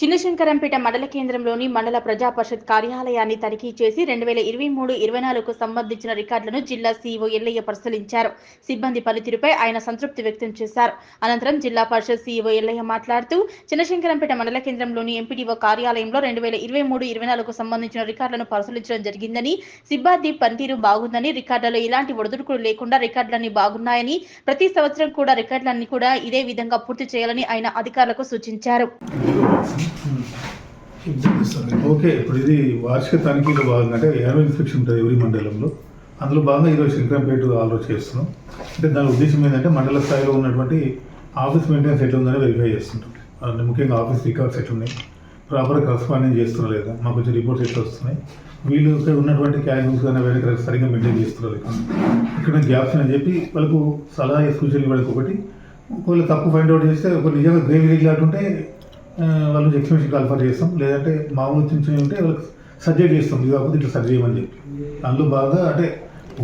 చిన్నశంకరంపేట మండల కేంద్రంలోని మండల ప్రజా పరిషత్ కార్యాలయాన్ని తనిఖీ చేసి 2023-24కు సంబంధించిన రికార్డులను జిల్లా సీఈఓ ఎల్లయ్య పరిశీలించారు. సిబ్బంది పనితీరుపై ఆయన సంతృప్తి వ్యక్తం చేశారు. అనంతరం జిల్లా పరిషత్ సీఈఓ ఎల్లయ్య మాట్లాడుతూ చిన్నశంకరంపేట మండల కేంద్రంలోని ఎంపీడీఓ కార్యాలయంలో 2023-24కు సంబంధించిన రికార్డులను పరిశీలించడం జరిగిందని, సిబ్బంది పనితీరు బాగుందని, రికార్డులలో ఎలాంటి ఒడిదుడుకులు లేకుండా రికార్డులన్నీ బాగున్నాయని, ప్రతి సంవత్సరం కూడా రికార్డులన్నీ కూడా ఇదే విధంగా పూర్తి చేయాలని ఆయన అధికారులకు సూచించారు. ఓకే, ఇప్పుడు ఇది వార్షిక తనిఖీలో భాగంగా అంటే యాన్యువల్ ఇన్స్పెక్షన్ ఉంటుంది ఎవరి మండలంలో. అందులో భాగంగా ఈరోజు శంకరంపేట ఆలోచన చేస్తున్నాం. అంటే దాని ఉద్దేశం ఏంటంటే మండల స్థాయిలో ఉన్నటువంటి ఆఫీస్ మెయింటెనెన్స్ ఎట్లా ఉందని వెరిఫై చేస్తుంటాం. అంటే ముఖ్యంగా ఆఫీస్ రికార్డ్స్ ఎట్లున్నాయి, ప్రాపర్గా కరస్పాండింగ్ చేస్తున్నా లేదా, మాకు వచ్చే రిపోర్ట్స్ ఎట్లా వస్తున్నాయి, వీళ్ళు ఇక్కడ ఉన్నటువంటి క్యారెక్టర్స్ కానీ వేరే సరిగ్గా మెయింటైన్ చేస్తున్నారు ఇక్కడ గ్యాప్స్ అని చెప్పి వాళ్ళకు సలహా సూచనలు ఇవ్వడానికి ఒకటి. ఒకవేళ తప్పు ఫైండ్ అవుట్ చేస్తే ఒక నిజంగా గ్రేవ్ ఇలాంటి ఉంటే వాళ్ళు ఎక్స్పెన్షన్ కాల్ఫర్ చేస్తాం, లేదంటే మామూలు చిన్న ఉంటే వాళ్ళకి సజెస్ట్ చేస్తాం, ఇది కాకపోతే ఇట్లా సర్జ్ చేయమని చెప్పి. అందులో బాగా అంటే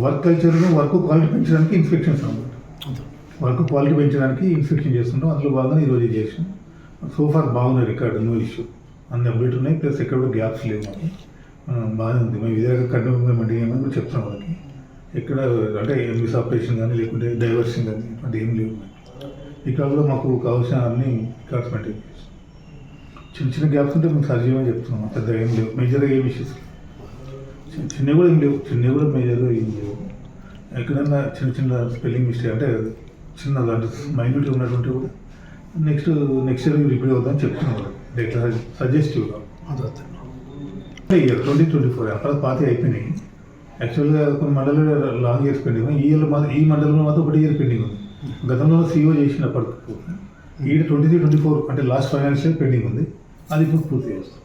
వర్క్ కల్చర్ను వర్క్ క్వాలిటీ పెంచడానికి ఇన్స్పెక్షన్స్ అనమాట. వర్క్ క్వాలిటీ పెంచడానికి ఇన్స్పెక్షన్ చేస్తుంటాం. అందులో భాగంగా ఈరోజు చేసాం. సోఫార్ బాగున్నాయి, రికార్డు నో ఇష్యూ, అన్ని అప్డేట్ ఉన్నాయి. ప్లస్ ఎక్కడ కూడా గ్యాప్స్ లేవు, మాకు బాగానే ఉంది. మేము ఇదే కంటిన్యూగా మెయింటైన్ చేయమని కూడా చెప్తాం వాళ్ళకి. ఎక్కడ అంటే మిస్ ఆపరేషన్ కానీ లేకుంటే డైవర్షన్ కానీ అంటే ఏం లేవు. ఇక్కడ కూడా మాకు కావాల్సిన అన్ని రికార్డ్స్ మెయింటైన్ చేస్తాం. చిన్న చిన్న గ్యాప్స్ ఉంటే మేము సర్జ్ చేయమని చెప్తున్నాం. పెద్ద ఏం లేవు, మేజర్గా ఏం ఇష్యూస్ చిన్నవి కూడా ఏం లేవు, చిన్నవి కూడా మేజర్గా ఏం లేవు. ఎక్కడైనా చిన్న చిన్న స్పెల్లింగ్ మిస్టేక్ అంటే చిన్న అంటే మైన్యూట్గా ఉన్నటువంటి కూడా నెక్స్ట్ ఇయర్ రిపీట్ అవుతుందని చెప్తున్నాం వాళ్ళకి. ఇట్లా సజెస్టివ్గా ఇయర్ 2024 అక్కడ పాతి అయిపోయినాయి. యాక్చువల్గా కొన్ని మండలంలో లాంగ్ ఇయర్స్ పెండింగ్, ఈ మండలంలో మాత్రం 1 ఇయర్ పెండింగ్ ఉంది. గతంలో సీఓ చేసినప్పటికీ ఈ 23-24 అంటే లాస్ట్ ఫైనాన్షియల్ పెండింగ్ ఉంది, అది ఇప్పుడు పూర్తి చేస్తాం.